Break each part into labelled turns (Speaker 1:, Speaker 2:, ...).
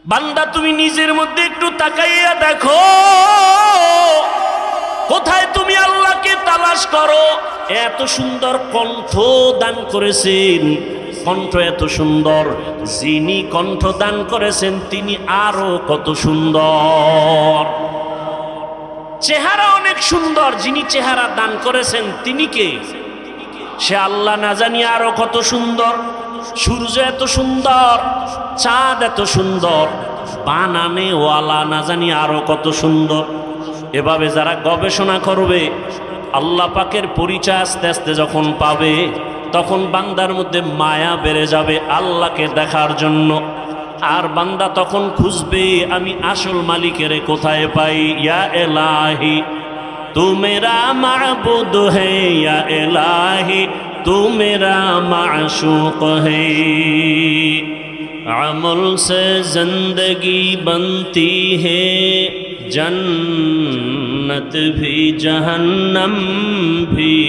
Speaker 1: বান্দা তুমি নিজের মধ্যে একটু তাকাইয়া দেখো, কোথায় তুমি আল্লাহকে তালাশ করো। এত সুন্দর কণ্ঠ দান করেছেন, কণ্ঠ এত সুন্দর, যিনি কণ্ঠ দান করেছেন তিনি আরো কত সুন্দর। চেহারা অনেক সুন্দর, যিনি চেহারা দান করেছেন তিনি কে? সে আল্লাহ না জানি আরো কত সুন্দর। সূর্য এত সুন্দর, চাঁদ এত সুন্দর, বানানে ওয়ালা না জানি আরো কত সুন্দর। এভাবে যারা গবেষণা করবে, আল্লাহ পাকের পরিচয় আস্তে আস্তে যখন পাবে, তখন বান্দার মধ্যে মায়া বেড়ে যাবে আল্লাহকে দেখার জন্য। আর বান্দা তখন খুঁজবে আমি আসল মালিকের কোথায় পাই। ইয়া এলাহি তু মেরা মাবুদ হে, ইয়া এলাহি তু মেরা মাশুক হে। আমল সে জিंदगी बनती है, जन्नत भी जहन्नम भी।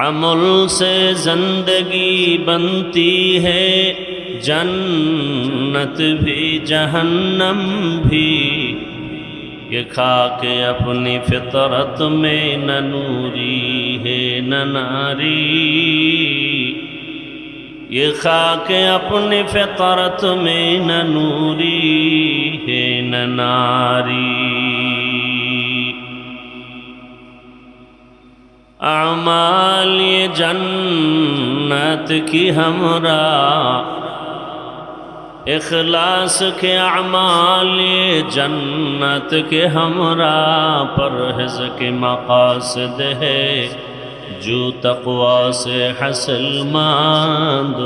Speaker 1: अमल से जिंदगी बनती है, जन्नत भी जहन्नम भी। ये खाके अपनी फितरत में न नूरी है न नारी। ये खाके अपनी फितरत में न नूरी है न नारी। अमाल ये जन्नत की हमरा, इखलास के अमाल ये जन्नत के हमरा। परहेज के मकासद है जो तक़वा से हासिल मंद।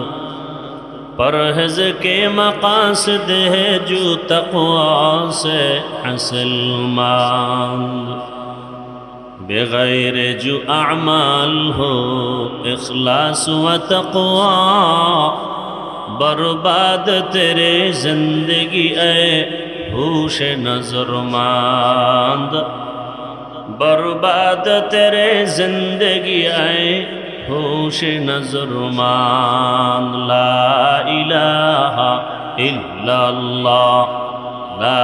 Speaker 1: परहेज के मकासद है जो तक़वा से हासिल मंद। बेगैर जो अमाल हो इखलास व तक़वा, बर्बाद तेरे जिंदगी ए होश नज़रमंद। बर्बाद तेरे जिंदगी आए होश नज़रमंद। ला इलाहा इल्लल्लाह, ला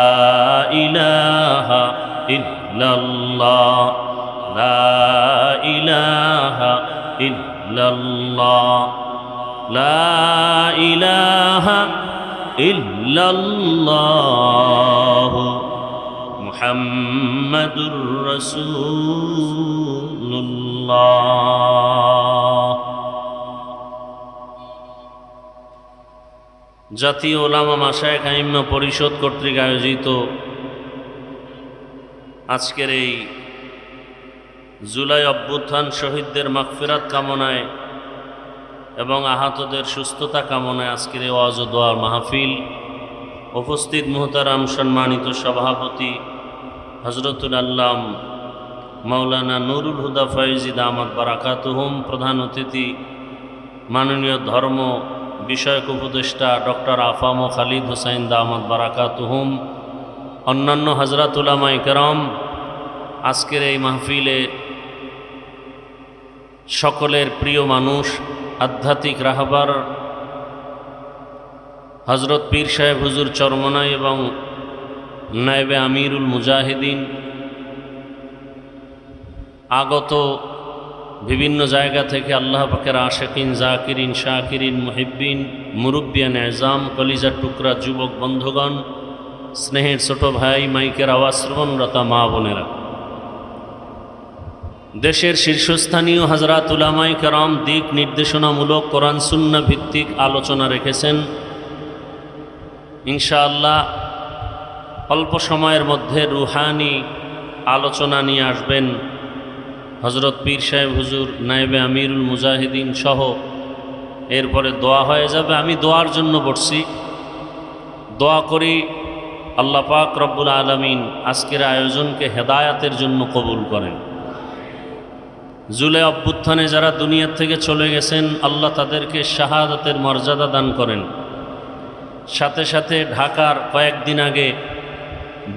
Speaker 1: इलाहा इल्लल्लाह, ला इलाहा इल्लल्लाह, ला इलाहा इल्लल्लाह मुहम्मदुर रसूलुल्लाह। জাতীয় ওলামা মাশায়েখ আইম্মা পরিষদ কর্তৃক আয়োজিত আজকের এই জুলাই অভ্যুত্থান শহীদদের মাগফিরাত কামনায় এবং আহতদের সুস্থতা কামনায় আজকের এই ওয়াজ ও দোয়ার মাহফিল। উপস্থিত মুহতারাম সম্মানিত সভাপতি হযরতুল আল্লাম মাওলানা নুরুল হুদা ফয়েজী দামাত বারাকাতুহুম, প্রধান অতিথি মাননীয় ধর্ম বিষয়ক উপদেষ্টা ডক্টর আফাম খালিদ হোসাইন দামাত বারাকাতুহুম, অন্যান্য হযরত উলামায়ে কেরাম, আজকের এই মাহফিলে সকলের প্রিয় মানুষ আধ্যাত্মিক রাহবার হযরত পীর সাহেব হুজুর চরমনাই এবং নায়েবে আমিরুল মুজাহিদিন, আগত বিভিন্ন জায়গা থেকে আল্লাহ পাকের আশিকিন, জাকিরিন, শাকিরিন, মুহিব্বিন, মুরব্বিয়ান এজাম, কলিজার টুকরা যুবক বন্ধুগণ, স্নেহের ছোট ভাই, মাইকের আওয়াজ শ্রবণরতা মা বোনেরা, দেশের শীর্ষস্থানীয় হযরত উলামায়ে কেরাম দিক নির্দেশনামূলক কোরআন সুন্নাহ ভিত্তিক আলোচনা রেখেছেন। ইনশাআল্লাহ অল্প সময়ের মধ্যে রুহানি আলোচনা নিয়ে আসবেন হযরত পীর সাহেব হুজুর, নায়েবে আমিরুল মুজাহিদিন সহ। এরপরে দোয়া হয়ে যাবে। আমি দোয়ার জন্য বসছি। দোয়া করি আল্লাহ পাক রব্বুল আলামিন আজকের আয়োজনকে হেদায়াতের জন্য কবুল করেন। জুলাই অভ্যুত্থানে যারা দুনিয়া থেকে চলে গেছেন, আল্লাহ তাদেরকে শাহাদাতের মর্যাদা দান করেন। সাথে সাথে ঢাকার কয়েকদিন আগে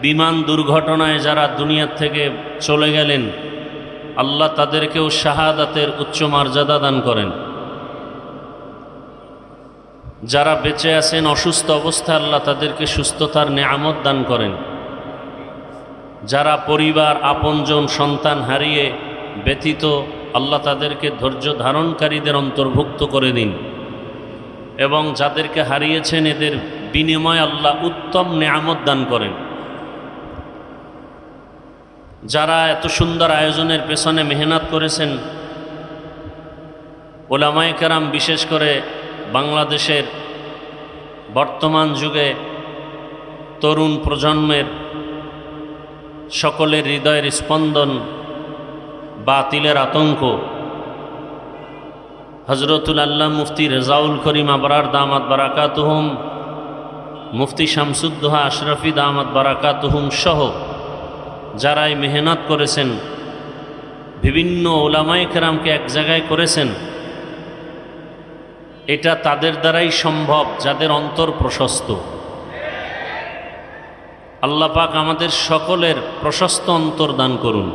Speaker 1: বিমান দুর্ঘটনায় যারা দুনিয়া থেকে চলে গেলেন, আল্লাহ তাদেরকেও শাহাদাতের উচ্চ মর্যাদা দান করেন। যারা বেঁচে আছেন অসুস্থ অবস্থায় আল্লাহ তাদেরকে সুস্থতার নেয়ামত দান করেন। যারা পরিবার আপনজন সন্তান হারিয়ে ব্যথিত আল্লাহ তাদেরকে ধৈর্য ধারণকারীদের অন্তর্ভুক্ত করে দিন এবং যাদেরকে হারিয়েছেন এদের বিনিময়ে আল্লাহ উত্তম নেয়ামত দান করেন। যারা এত সুন্দর আয়োজনের পেছনে মেহনত করেছেন, ওলামায়ে কেরাম, বিশেষ করে বাংলাদেশের বর্তমান যুগে তরুণ প্রজন্মের সকলের হৃদয়ের স্পন্দন, বাতিলের আতঙ্ক, হজরতুল আল্লাহ মুফতি রেজাউল করিম আবরার দামাত বারাকাতুহুম, মুফতি শামসুদ্দোহা আশরাফি দামাত বারাকাতুহুম সহ যারা এই মেহনত করেছেন, বিভিন্ন ওলামায়ে কেরামকে এক জায়গায় করেছেন, এটা তাদের দ্বারাই সম্ভব যাদের অন্তর প্রশস্ত। আল্লাহ পাক আমাদের সকলের প্রশস্ত অন্তর দান করুন।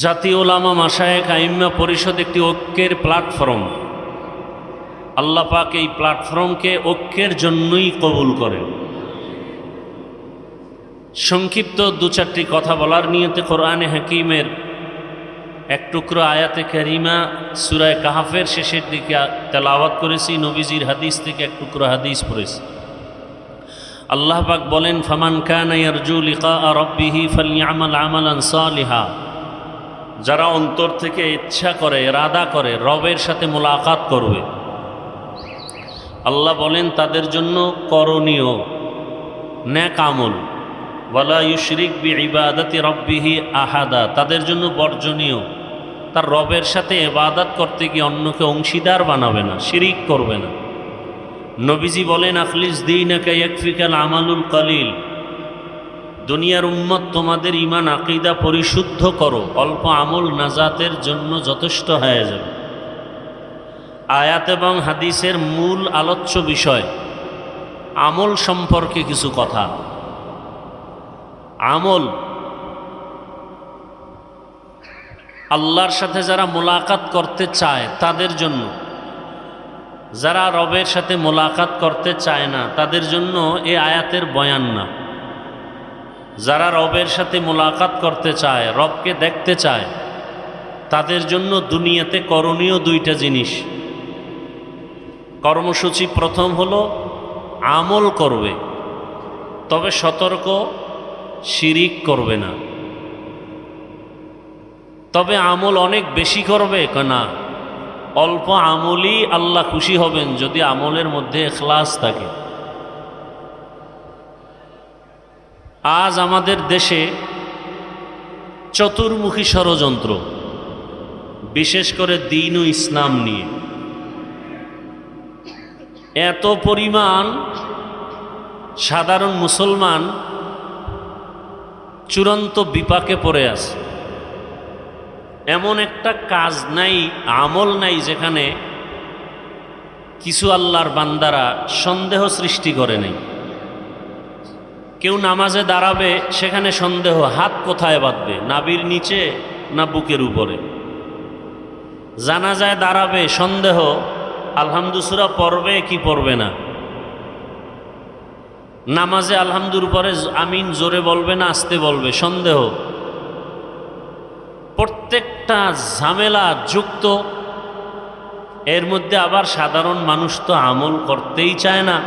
Speaker 1: জাতীয় ওলামা মাশায়েখ আইম্মা পরিষদ একটি ঐক্যের প্ল্যাটফর্ম। আল্লাহ পাক এই প্ল্যাটফর্মকে ঐক্যের জন্যই কবুল করেন। সংক্ষিপ্ত দু চারটি কথা বলার নিয়তে কোরআনে হাকিমের এক টুকরো আয়াতে কারিমা সূরা কাহফের শেষের দিকে তেলাওয়াত করেছি, নবীজির হাদিস থেকে এক টুকরো হাদিস পড়েছি। আল্লাহ পাক বলেন, ফামান কানা ইয়ারজু লিকা রাব্বিহি ফালইআমাল আমালান সালিহা। যারা অন্তর থেকে ইচ্ছা করে, ইরাদা করে রবের সাথে মোলাকাত করবে, আল্লাহ বলেন তাদের জন্য করণীয় নেক আমল, ওয়ালা ইউশরিক বিইবাদাতি রাব্বিহি আহাদা, তাদের জন্য বর্জনীয় তার রবের সাথে ইবাদত করতে গিয়ে অন্যকে অংশীদার বানাবে না, শিরিক করবে না। নবীজি বলেন, আখলিস দীনাকা ইয়াকফিকাল আমালুল কলিল। দুনিয়ার উম্মত, তোমাদের ঈমান আকীদা পরিশুদ্ধ করো, অল্প আমল নাজাতের জন্য যথেষ্ট হয়ে যাবে। আয়াত এবং হাদিসের মূল আলোচ্য বিষয় আমল সম্পর্কে কিছু কথা। আমল, আল্লাহর সাথে যারা মোলাকাত করতে চায় তাদের জন্য, যারা রবের সাথে মোলাকাত করতে চায় না তাদের জন্য এই আয়াতের বয়ান না। যারা রবের সাথে মোলাকাত করতে চায়, রবকে দেখতে চায়, তাদের জন্য দুনিয়াতে করণীয় দুইটা জিনিস। কর্মসূচি প্রথম হলো আমল করবে, তবে সতর্ক, শিরিক করবে না। তবে আমল অনেক বেশি করবে না, অল্প আমলই আল্লাহ খুশি হবেন যদি আমলের মধ্যে ইখলাস থাকে। আজ আমাদের দেশে চতুর্মুখী ষড়যন্ত্র, বিশেষ করে দ্বীন ও ইসলাম নিয়ে এত পরিমাণ সাধারণ মুসলমান চূড়ান্ত বিপাকে পড়ে আছে। এমন একটা কাজ নাই, আমল নাই যেখানে কিছু আল্লাহর বান্দারা সন্দেহ সৃষ্টি করে নাই। কেউ নামাজে দাঁড়াবে, সেখানে সন্দেহ, হাত কোথায় বাঁধবে, নাভির নিচে না বুকের উপরে। জানাজায় দাঁড়াবে, সন্দেহ, আলহামদু সূরা পড়বে কি পড়বে না। নামাজে আলহামদুর পরে আমিন জোরে বলবে না আস্তে বলবে, সন্দেহ। প্রত্যেকটা ঝামেলা যুক্ত। এর মধ্যে আবার সাধারণ মানুষ তো আমল করতেই চায় না।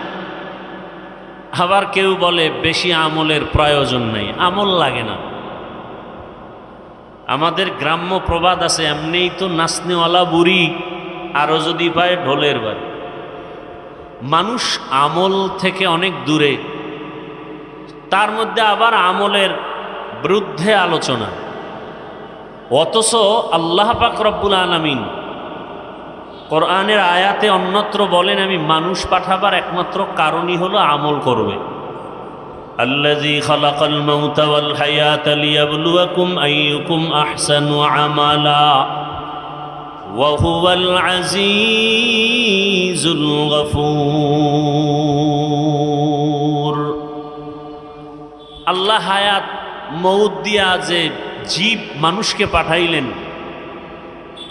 Speaker 1: আবার কেউ বলে বেশি আমলের প্রয়োজন নেই, আমল লাগে না। আমাদের গ্রাম্য প্রবাদ আছে, এমনিই তো নাচনেওয়ালা বুড়ি, আরও যদি পায় ঢোলের বাড়ি। মানুষ আমল থেকে অনেক দূরে, তার মধ্যে আবার আমলের বিরুদ্ধে আলোচনা। অথচ আল্লাহ পাক রব্বুল আলামিন কোরআনের আয়াতে অন্যত্র বলেন, আমি মানুষ পাঠাবার একমাত্র কারণই হলো আমল করবে। আল্লাযী খালাকাল মাউতা ওয়াল হায়াতা লিয়াবলুয়াকুম আইয়ুকুম আহসানু আমালা ওয়া হুয়াল আজিজুল গফুর। আল্লাহ হায়াত মউত দিয়া যে জীব মানুষকে পাঠাইলেন,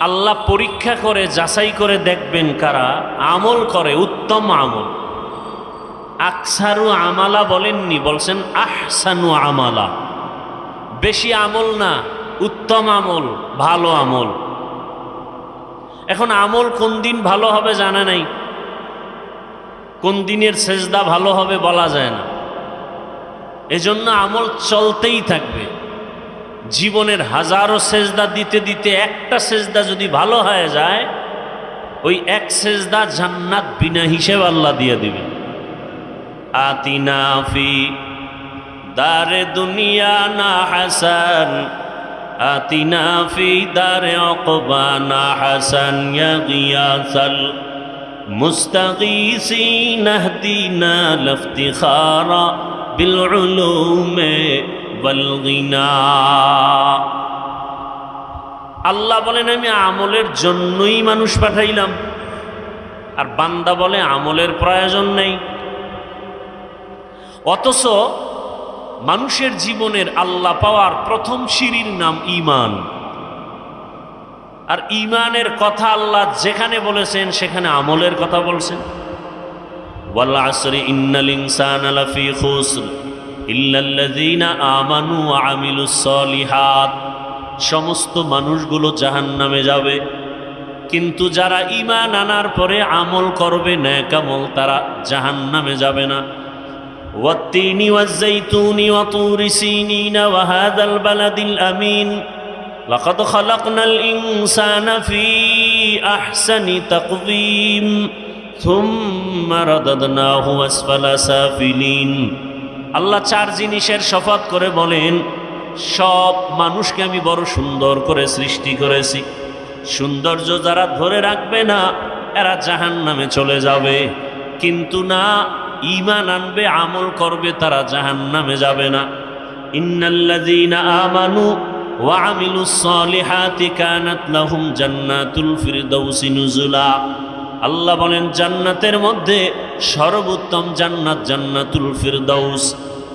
Speaker 1: আল্লাহ পরীক্ষা করে যাচাই করে দেখবেন কারা আমল করে উত্তম আমল। আকসারু আমালা বলেননি, বলছেন আহসানু আমালা। বেশি আমল না, উত্তম আমল, ভালো আমল। এখন আমল কোন দিন ভালো হবে জানা নাই, কোন দিনের সেজদা ভালো হবে বলা যায় না। এজন্য আমল চলতেই থাকবে। জীবনের হাজারো সেজদা দিতে দিতে একটা সেজদা যদি ভালো হয়ে যায়, ওই এক সেজদা জান্নাত বিনা হিসেবে আল্লাহ দিয়ে দিবে। আতিনা ফি দারে দুনিয়া না হাসান, আতিনা ফি দারে উকবা না হাসান, ইয়া গিয়াসাল মুস্তাগীসিন আহদিনা লিফতিখারা বিল উলুমে ওয়াল গিনা। আল্লাহ বলেন আমি আমলের জন্যই মানুষ পাঠাইলাম, আর বান্দা বলে আমলের প্রয়োজন নেই। অথচ মানুষের জীবনের আল্লাহ পাওয়ার প্রথম সিঁড়ির নাম ঈমান। আর ঈমানের কথা আল্লাহ যেখানে বলেছেন সেখানে আমলের কথা বলছেন। ওয়াল আসরি ইন্নাল ইনসানা লাফি খুসর ইল্লাল্লাযীনা আমানু ওয়া আমিলুস সলিহাত। সমস্ত মানুষগুলো জাহান্নামে যাবে, কিন্তু যারা ঈমান আনার পরে আমল করবে নেক আমল, তারা জাহান্নামে যাবে না। ওয়াত-তিনি ওয়াজ-যাইতুনি ওয়া তুরি সিনিনা ওয়া হাযাল বালাদিল আমিন লাকাদ খালাকনাল ইনসানা ফি আহসানি তাকওয়িম সুম্মা রাদাদনাহু আসফালা সাফিলিন। আল্লাহ চার জিনিসের শপথ করে বলেন, সব মানুষকে আমি বড় সুন্দর করে সৃষ্টি করেছি। সৌন্দর্য যারা ধরে রাখবে না এরা জাহান্নামে চলে যাবে, কিন্তু না, ঈমান আনবে আমল করবে তারা জাহান্নামে যাবে না। ইন্নাল্লাযীনা আমানু ওয়া আমিলুস সলিহাতি কানাত লাহুম জান্নাতুল ফিরদাউসি নুজুলা। আল্লাহ বলেন জান্নাতের মধ্যে সর্বোত্তম জান্নাত জান্নাতুল ফিরদাউস।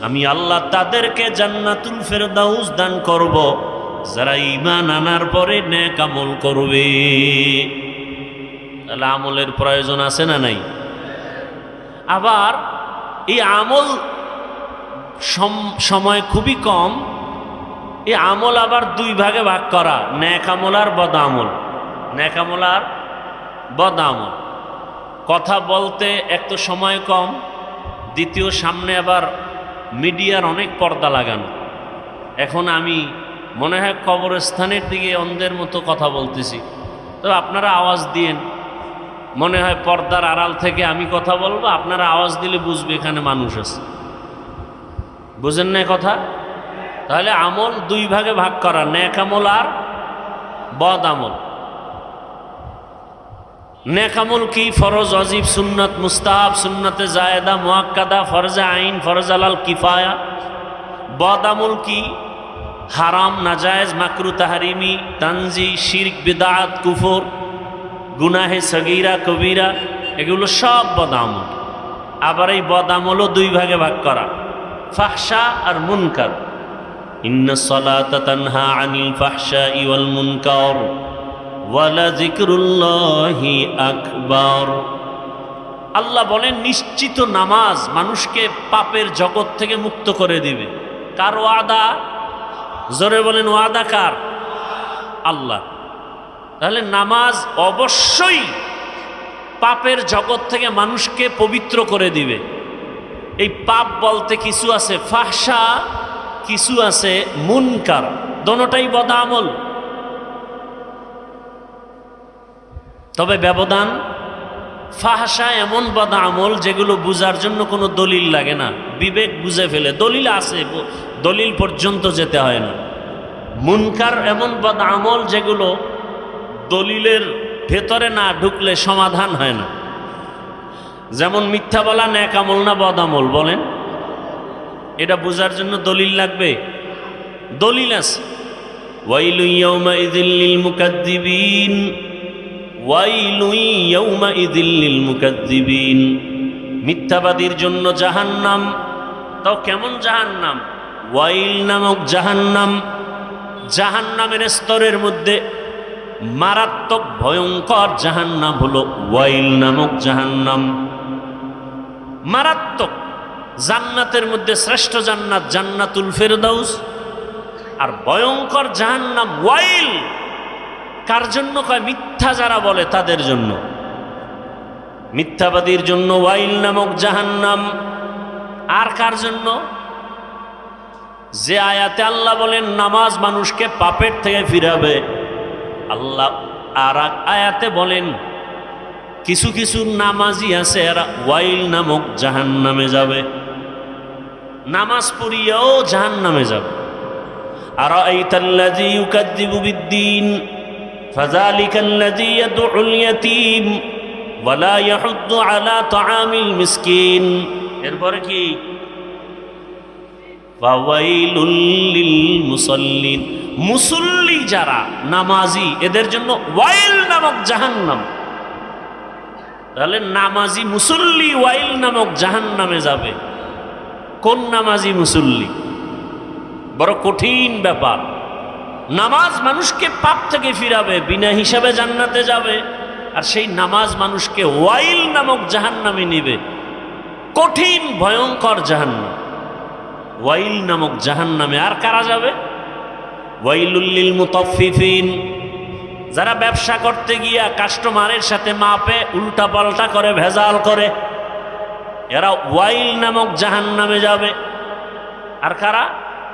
Speaker 1: আমি আল্লাহ তাদেরকে জান্নাতুল ফিরদাউস দান করব যারা ঈমান আনার পরে নেক আমল করবে। তাহলে আমলের প্রয়োজন আছে না নাই? আবার এই আমল সময় খুবই কম। এই আমল আবার দুই ভাগে ভাগ করা, নেক আমল আর বদ আমল। নেক আমল আর বদ আমল। কথা বলতে এক তো সময় কম, দ্বিতীয় সামনে আবার মিডিয়ার অনেক পর্দা লাগানো। এখন আমি মনে হয় কবরস্থানের দিকে অন্ধের মতো কথা বলতেছি, তো আপনারা আওয়াজ দিয়েন। মনে হয় পর্দার আড়াল থেকে আমি কথা বলবো, আপনারা আওয়াজ দিলে বুঝবে এখানে মানুষ আছে। বুঝেন না কথা? তাহলে আমল দুই ভাগে ভাগ করা, নেক আমল আর বদ আমল। নেক আমল কি? ফরজ, ওয়াজিব, সুন্নাত, মুস্তাহাব, সুন্নাতে জায়েদা, মুআক্কাদা, ফরজে আইন, ফরজ আলাল কিফায়া। বদ আমল কি? হারাম, নাজায়েজ, মাকরু, তাহরিমি, তানজি, শিরক, বিদআত, কুফর, গুনাহে সগীরা, কবিরা, এগুলো সব বদ আমল। আবার এই বদ আমলও দুই ভাগে ভাগ করা, ফাহশা আর মুনকার। ইন্নাস সালাতা তানহা আনিল ফাহশাই ওয়াল মুনকার ওয়ালা যিকরুল্লাহি আকবার। আল্লাহ বলেন নিশ্চিত নামাজ মানুষকে পাপের জগৎ থেকে মুক্ত করে দিবে। কার ওয়াদা? জোরে বলেন ওয়াদা কার? আল্লাহ। তাহলে নামাজ অবশ্যই পাপের জগৎ থেকে মানুষকে পবিত্র করে দিবে। এই পাপ বলতে কিছু আছে ফাহশা, কিছু আছে মুনকার, দোনোটাই বদ আমল। তবে ব্যবধান, ফাহশা এমন বদ আমল যেগুলো বুঝার জন্য কোনো দলিল লাগে না, বিবেক বুঝে ফেলে। দলিল আছে, দলিল পর্যন্ত যেতে হয় না। মুনকার এমন বদ আমল যেগুলো দলিলের ভেতরে না ঢুকলে সমাধান হয় না। যেমন মিথ্যা বলা নেক আমল না বদ আমল? বলেন। এটা বোঝার জন্য দলিল লাগবে? দলিল আছে। ওয়াইলু ইয়াউমাইযিল লিল মুকাদ্দিবিন, ওয়াইলু ইয়াউমাইযিল লিল মুকাদ্দিবিন। মিথ্যাবাদীর জন্য জাহান্নাম। তাও কেমন জাহান্নাম? ওয়াইল নামক জাহান্নাম। জাহান্নামের স্তরের মধ্যে মারাত্মক ভয়ঙ্কর জাহান্নাম হলো ওয়াইল নামক জাহান্নাম। মারাত্মক। জান্নাতের মধ্যে শ্রেষ্ঠ জান্নাত জান্নাতুল ফেরদাউস, আর ভয়ঙ্কর জাহান্নাম ওয়াইল। কার জন্য কয়? মিথ্যা যারা বলে তাদের জন্য, মিথ্যাবাদীর জন্য ওয়াইল নামক জাহান্নাম। আর কার জন্য? যে আয়াতে আল্লাহ বলেন নামাজ মানুষকে পাপের থেকে ফিরাবে, আল্লাহ আর এক আয়াতে বলেন কিছু কিছু নামাজি আছে এরা ওয়াইল নামক জাহান্নামে যাবে, নামাজ পড়িয়াও জাহান্নামে যাবে। আরাআইতাল্লাযী ইউকাযযিবু বিদ্দীন ফাযালিকাল্লাযী ইয়াদউল ইয়াতীম ওয়া লা ইয়াহুদ্দু আলা তাআমিল মিসকিন। এরপরে কি? ফাওয়াইলুল লিল মুসাল্লিন। মুসল্লি যারা নামাজি এদের জন্য ওয়াইল নামক জাহান্নাম। তাহলে নামাজি মুসল্লি ওয়াইল নামক জাহান্নামে যাবে। কোন নামাজি মুসল্লি? বড় কঠিন ব্যাপার। নামাজ মানুষকে পাপ থেকে ফিরাবে, বিনা হিসাবে জান্নাতে যাবে, আর সেই নামাজ মানুষকে ওয়াইল নামক জাহান্নামে নিবে। কঠিন ভয়ঙ্কর জাহান্নাম, ওয়াইল নামক জাহান্নামে। আর কারা যাবে? ওয়াইলুল লিল মুতাফফিফিন। যারা ব্যবসা করতে গিয়া কাস্টমারের সাথে মাপে উল্টা পাল্টা করে, ভেজাল করে, এরা ওয়াইল নামক জাহান্নামে যাবে। আর কারা?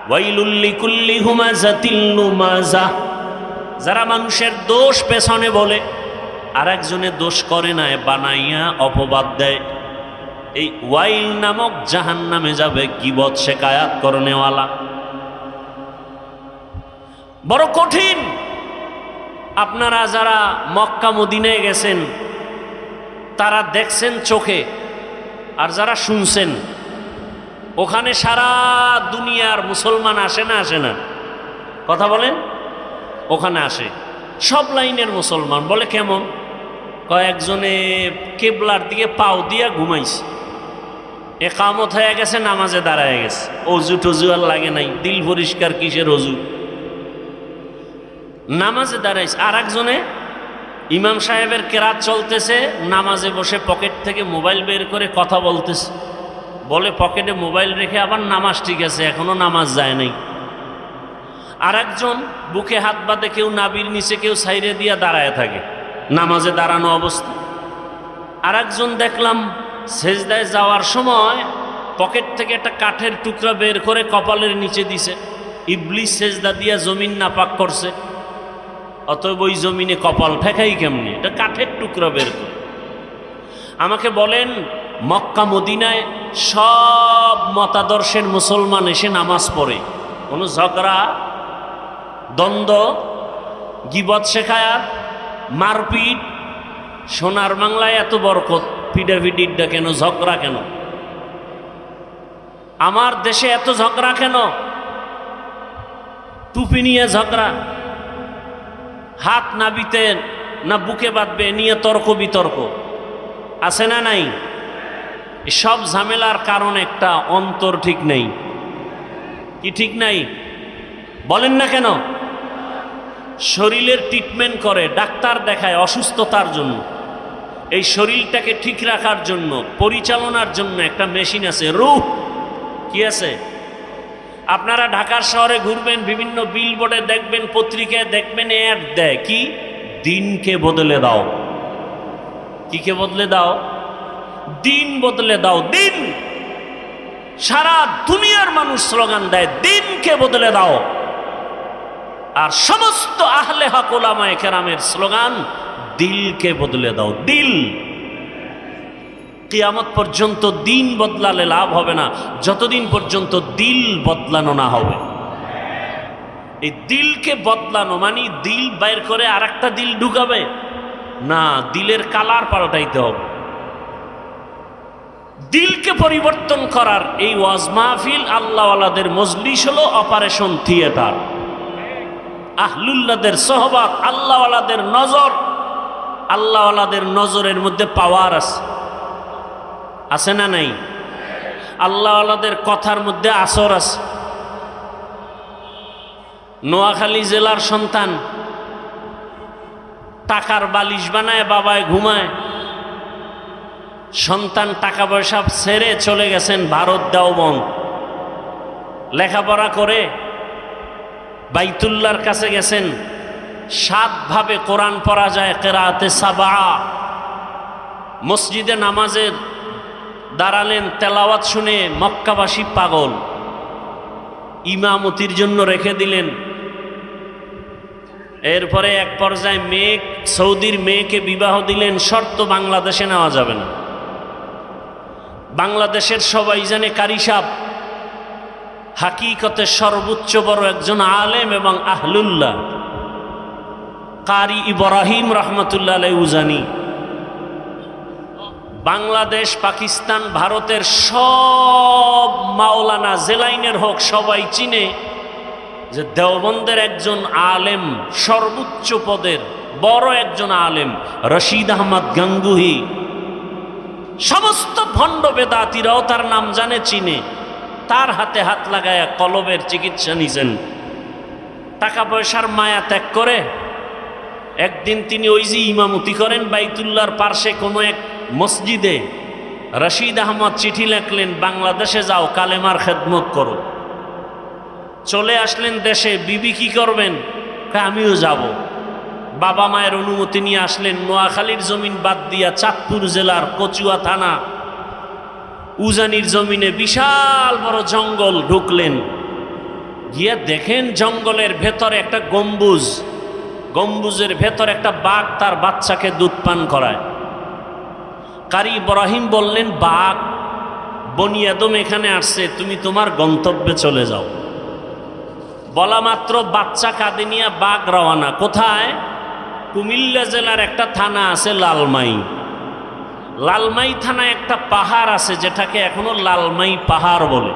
Speaker 1: ওয়াইলুল লিকুল্লি হুমাযাতিল লুমাযা। যারা মানুষের দোষ পেছনে বলে, আর একজনের দোষ করে না, বানাইয়া অপবাদ দেয়, এই ওয়াইল নামক জাহান্নামে যাবে। গীবত শিকায়াত করনেওয়ালা। বড় কঠিন। আপনারা যারা মক্কা মদিনায় গেছেন তারা দেখছেন চোখে, আর যারা শুনছেন, ওখানে সারা দুনিয়ার মুসলমান আসে না? আসে না? কথা বলেন। ওখানে আসে সব লাইনের মুসলমান। বলে কেমন? কয়েকজনে কেবলার দিকে পাও দিয়া ঘুমাইছে, একামত হয়ে গেছে, নামাজে দাঁড়ায় গেছে, অজু টজু আর লাগে নাই, দিল পরিষ্কার, কিসের অজু, নামাজে দাঁড়াইছে। আর একজনে ইমাম সাহেবের কেরাত চলতেছে, নামাজে বসে পকেট থেকে মোবাইল বের করে কথা বলতেছে। বলে পকেটে মোবাইল রেখে আবার নামাজ ঠিক আছে, এখনো নামাজ যায় নাই। আর একজন বুকে হাত বাঁধে, কেউ নাবির নিচে, কেউ সাইরে দিয়া দাঁড়ায় থাকে, নামাজে দাঁড়ানো অবস্থা। আর একজন দেখলাম সেজদায় যাওয়ার সময় পকেট থেকে একটা কাঠের টুকরা বের করে কপালের নিচে দিছে। ইবলিস সেজদা দিয়া জমিন নাপাক করছে, অতএব ওই জমিনে কপাল ঠেকাই কেমনি? এটা কাঠের টুকরা বের করে। আমাকে বলেন, মক্কা মদিনায় সব মতাদর্শের মুসলমান এসে নামাজ পড়ে, কোনো ঝগড়া দ্বন্দ্ব, গীবত শেখায়াত, মারপিট। সোনার বাংলায় এত বরকত, পিডাপিডিডা কেন? ঝগড়া কেন? আমার দেশে এত ঝগড়া কেন? টুপি নিয়ে ঝগড়া, হাত নাবিতে না বুকে বাঁধবে নিয়ে তর্ক বিতর্ক, আছে না নাই? সব ঝামেলার কারণ একটা, অন্তর ঠিক নেই। কি ঠিক নাই? বলেন না কেন? শরীরের ট্রিটমেন্ট করে, ডাক্তার দেখায় অসুস্থতার জন্য। এই শরীরটাকে ঠিক রাখার জন্য, পরিচালনার জন্য একটা মেশিন আছে, রূহ। কি আছে? আপনারা ঢাকার শহরে ঘুরবেন, বিভিন্ন বিলবোর্ডে দেখবেন, পত্রিকায় দেখবেন, অ্যাড দেয় কি? দিনকে বদলে দাও। কিকে বদলে দাও? দিন বদলে দাও। দিন। সারা দুনিয়ার মানুষ স্লোগান দেয়, দিনকে বদলে দাও। আর সমস্ত আহলে হক উলামায়ে কেরামের স্লোগান, দিলকে বদলে দাও। দিল। কিয়ামত পর্যন্ত দিন বদলালে লাভ হবে না, যতদিন পর্যন্ত দিল বদলানো না হবে। এই দিলকে বদলানো মানে দিল বাইর করে আর একটা দিল ঢুকাবে না, দিলের কালার পাল্টাইতে হবে। দিলকে পরিবর্তন করার এই ওয়াজ মাহফিল, আল্লাহওয়ালাদের মজলিস হলো অপারেশন থিয়েটার। আহলুল্লাহদের সোহবত, আল্লাহওয়ালাদের নজর, আল্লাহওয়ালাদের নজরের মধ্যে পাওয়ার আছে, আছে না নাই? আল্লাহওয়ালাদের কথার মধ্যে আসর আছে। নোয়াখালী জেলার সন্তান, টাকার বালিশ বানায় বাবায় ঘুমায়। সন্তান টাকা পয়সা ছেড়ে চলে গেছেন ভারত দেওবন্দ, লেখাপড়া করে বাইতুল্লাহর কাছে গেছেন। 7 ভাবে কোরআন পড়া যায়, কেরাতে সাবা। মসজিদে নামাজের দাঁড়ালেন, তেলাওয়াত শুনে মক্কাবাসী পাগল, ইমামতির জন্য রেখে দিলেন। এরপরে এক পর্যায়ে সৌদির মেয়েকে বিবাহ দিলেন, শর্ত বাংলাদেশে নেওয়া যাবে না। বাংলাদেশের সবাই জানে কারি সাহেব হাকিকতে সর্বোচ্চ বড় একজন আলেম এবং আহলুল্লাহ, কারি ইব্রাহিম রহমতুল্লাহ আলাইহি উজানি। বাংলাদেশ, পাকিস্তান, ভারতের সব মাওলানা জেলাইনের হোক সবাই চিনে যে দেওবন্দের একজন আলেম, সর্বোচ্চ পদের বড় একজন আলেম রশিদ আহমদ গাঙ্গুহি। সমস্ত ভণ্ড বেদাতিরাও তার নাম জানে, চিনে। তার হাতে হাত লাগায়া কলবের চিকিৎসা নিছেন। টাকা পয়সার মায়া ত্যাগ করে একদিন তিনি ওই যে ইমামতি করেন বাইতুল্লাহর পার্শ্বে কোনো এক মসজিদে, রশিদ আহমদ চিঠি লেখলেন, বাংলাদেশে যাও, কালেমার খেদমত করো। চলে আসলেন দেশে। বিবি কি করবেন? আমিও যাব। বাবা মায়ের অনুমতি নিয়ে আসলেন। নোয়াখালীর জমিন বাদ দিয়া চাঁদপুর জেলার কচুয়া থানা উজানির জমিনে বিশাল বড় জঙ্গল ঢুকলেন। গিয়ে দেখেন জঙ্গলের ভেতরে একটা গম্বুজ, গম্বুজের ভেতর একটা বাঘ তার বাচ্চাকে দুধ পান করায়। কারি ইব্রাহিম বললেন, বাঘ বনি আদম এখানে আসছে, তুমি তোমার গন্তব্যে চলে যাও। বলা মাত্র বাচ্চা কাঁধে নিয়ে বাঘ রওয়ানা। কোথায়? কুমিল্লা জেলার একটা থানা আছে লালমাই। লালমাই থানায় একটা পাহাড় আছে যেটাকে এখনো লালমাই পাহাড় বলে।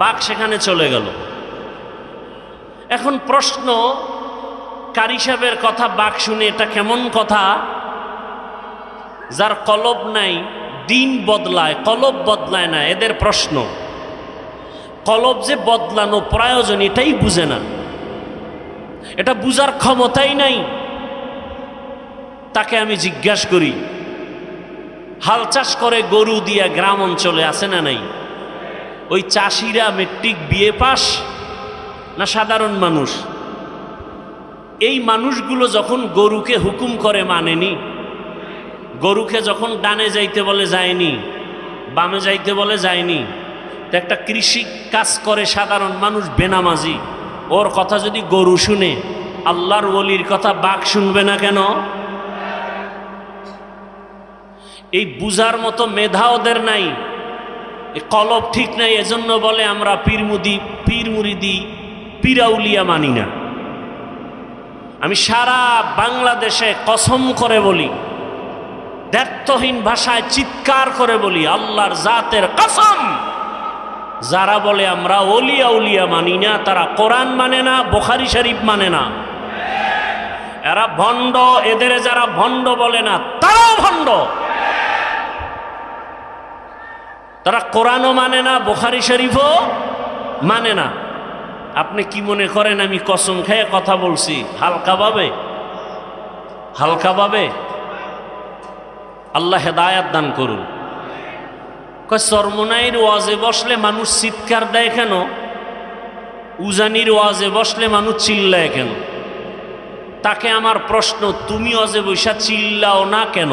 Speaker 1: বাঘ সেখানে চলে গেল। এখন প্রশ্ন, কারি সাহেবের কথা বাঘ শুনে এটা কেমন কথা? যার কলব নাই দিন বদলায়, কলব বদলায় না। এদের প্রশ্ন, কলব যে বদলানো প্রয়োজন এটাই বুঝে না, এটা বুঝার ক্ষমতাই নাই। তাকে আমি জিজ্ঞাসা করি, হাল চাষ করে গরু দিয়া গ্রাম অঞ্চলে আছে না নাই? ওই চাষিরা মেট্রিক বিএ পাস না সাধারণ মানুষ? এই মানুষগুলো যখন গরুকে হুকুম করে মানেনি, গরুকে যখন ডানে যাইতে বলে যায়নি, বামে যাইতে বলে যায়নি। তো একটা কৃষি কাজ করে সাধারণ মানুষ বেনামাজি, ওর কথা যদি গরু শুনে, আল্লাহর ওলির কথা বাঘ শুনবে না কেন? এই বুঝার মতো মেধা ওদের নাই, কলব ঠিক নাই। এজন্য বলে আমরা পীর মুরিদি পীরাউলিয়া মানি না। আমি সারা বাংলাদেশে কসম করে বলি, দ্ব্যর্থহীন ভাষায় চিৎকার করে বলি, আল্লাহর জাতের কসম, যারা বলে আমরা ওলিয়া উলিয়া মানি না, তারা কোরআন মানে না, বুখারী শরীফ মানে না। এরা ভণ্ড। এদের যারা ভণ্ড বলে না তারাও ভণ্ড। তারা কোরআনও মানে না, বুখারী শরীফও মানে না। আপনি কি মনে করেন আমি কসম খেয়ে কথা বলছি হালকাভাবে? হালকাভাবে? আল্লাহ হেদায়াত দান করুন। চরমনাইয়ের ওয়াজে বসলে মানুষ চিৎকার দেয় কেন? উজানির ওয়াজে বসলে মানুষ চিল্লায় কেন? তাকে আমার প্রশ্ন, তুমি ওয়াজে বৈশা চিল্লাও না কেন?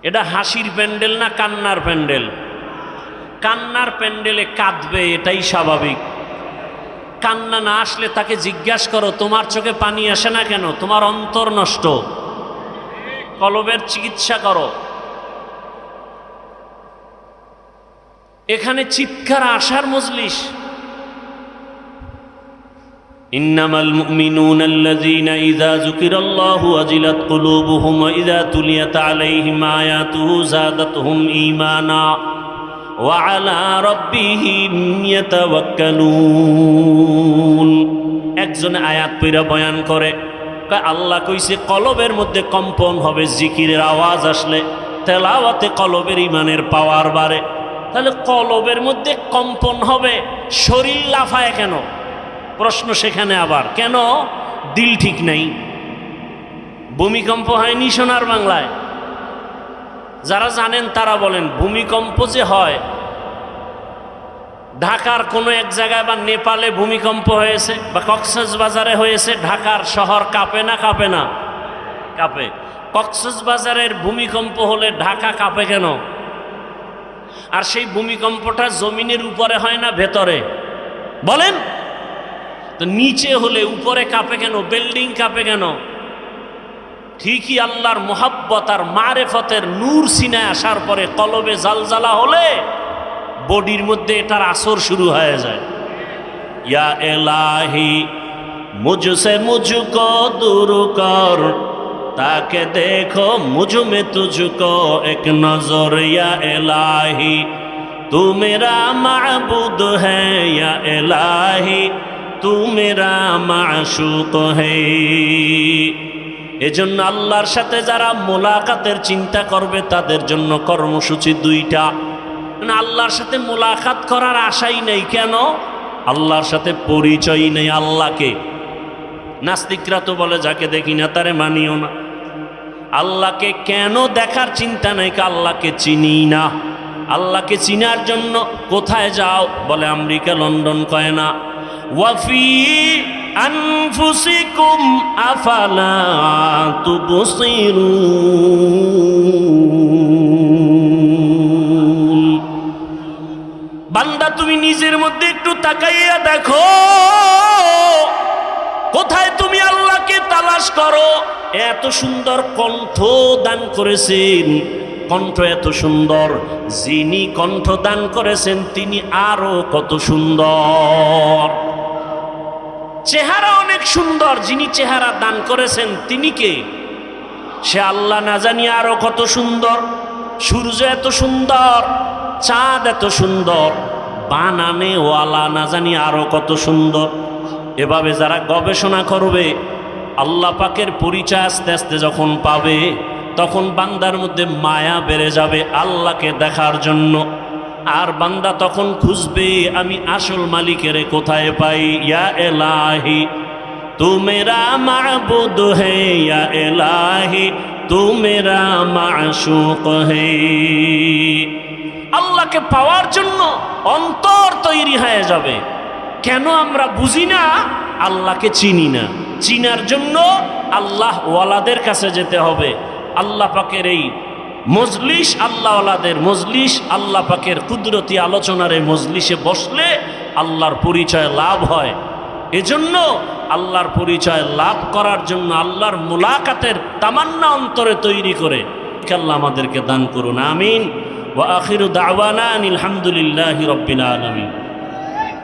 Speaker 1: এটা হাসির প্যান্ডেল না কান্নার প্যান্ডেল? কান্নার প্যান্ডেলে কাঁদবে, এটাই স্বাভাবিক। কান্না না আসলে তাকে জিজ্ঞাসা করো, তোমার চোখে পানি আসে না কেন? তোমার অন্তর নষ্ট, কলবের চিকিৎসা করো। এখানে চিৎকার আসার মজলিস। ইন্নামাল মুমিনুনা আল্লাযীনা ইযা যুকিরাল্লাহু ওয়াজিলাত কুলুবুহুম ওয়া ইযা তুলিয়াত আলাইহিম আয়াতুহু যাদাতহুম ঈমানা ওয়া আলা রাব্বিহিম ইয়াতাওয়াক্কালুন। একজন আয়াত পড়া বয়ান করে, আল্লাহ কইছে কলবের মধ্যে কম্পন হবে জিকিরের আওয়াজ আসলে, তেলাওয়াতে কলবের ঈমানের পাওয়ার বাড়ে। তাহলে কলবের মধ্যে কম্পন হবে, শরীর লাফায় কেন? প্রশ্ন সেখানে আবার, কেন? দিল ঠিক নাই। ভূমিকম্প হয়নি সোনার বাংলায়? যারা জানেন তারা বলেন, ভূমিকম্প যে হয় ঢাকার কোনো এক জায়গায় বা নেপালে ভূমিকম্প হয়েছে বা কক্সবাজারে হয়েছে, ঢাকার শহর কাঁপে না কাঁপে না? কাঁপে। কক্সবাজারের ভূমিকম্প হলে ঢাকা কাঁপে কেন? আর সেই ভূমিকম্পটা জমিনের উপরে হয় না ভেতরে? বলেন তো। নিচে হলে উপরে কাঁপে কেন? বিল্ডিং কাঁপে কেন? ঠিকই আল্লাহর মোহাব্বত আর মারেফতের নূর সিনায় আসার পরে কলবে জালজালা হলে বডির মধ্যে এটার আসর শুরু হয়ে যায়। ইয়া এলাহি মুঝসে মুঝকো দূর কর, তাকে দেখো মুঝ মে তুঝকো এক নজর। ইয়া এলাহি তু মেরা মাবুদ হ্যায়, ইয়া এলাহি তু মেরা মাশুক হ্যায়। এজন্য আল্লাহর সাথে যারা মোলাকাতের চিন্তা করবে তাদের জন্য কর্মসূচি দুইটা। আল্লাহর সাথে মোলাকাত করার আশাই নেই। কেন? আল্লাহর সাথে পরিচয় নেই আল্লাহকে। নাস্তিকরা তো বলে যাকে দেখি না তারে মানিও না। আল্লাহকে কেন দেখার চিন্তা নেই? আল্লাহকে চিনি না। আল্লাহকে চিনার জন্য কোথায় যাও? বলে আমেরিকা, লন্ডন কয় না। ওয়াফি আনফুসিকুম আফালা তুবসিরুন। বান্দা তুমি নিজের মধ্যে একটু তাকাইয়া দেখো, কোথায় তুমি আল্লাহকে তালাশ করো। এত সুন্দর কণ্ঠ দান করেছেন, কণ্ঠ এত সুন্দর, যিনি কণ্ঠ দান করেছেন তিনি আরো কত সুন্দর। চেহারা অনেক সুন্দর, যিনি চেহারা দান করেছেন তিনি কে? সে আল্লাহ না জানি আরো কত সুন্দর। সূর্য এত সুন্দর, চাঁদ এত সুন্দর, বানানে ওয়ালা না জানি আরো কত সুন্দর। এভাবে যারা গবেষণা করবে আল্লাহ পাকের পরিচয় আস্তে আস্তে যখন পাবে, তখন বান্দার মধ্যে মায়া বেড়ে যাবে আল্লাহকে দেখার জন্য। আর বান্দা তখন খুঁজবে আমি আসল মালিকের কোথায় পাই। ইয়া এলাহি তু মেরা মাবুদ হে, ইয়া এলাহি তু মেরা মাশুক হে। আল্লাহকে পাওয়ার জন্য অন্তর তৈরি হয়ে যাবে। কেন আমরা বুঝি না? আল্লাহকে চিনি না। চিনার জন্য আল্লাহ ওয়ালাদের কাছে যেতে হবে। আল্লাহ পাকের এই মজলিস, আল্লাহ ওয়ালাদের মজলিস, আল্লাহ পাকের কুদরতি আলোচনার এই মজলিসে বসলে আল্লাহর পরিচয় লাভ হয়। এজন্য আল্লাহর পরিচয় লাভ করার জন্য আল্লাহর মুলাকাতের তামান্না অন্তরে তৈরি করে আল্লাহ আমাদেরকে দান করুন। আমিন। ওয়া আখিরু দাওয়ানা আনিল হামদুলিল্লাহি রাব্বিল আলামিন।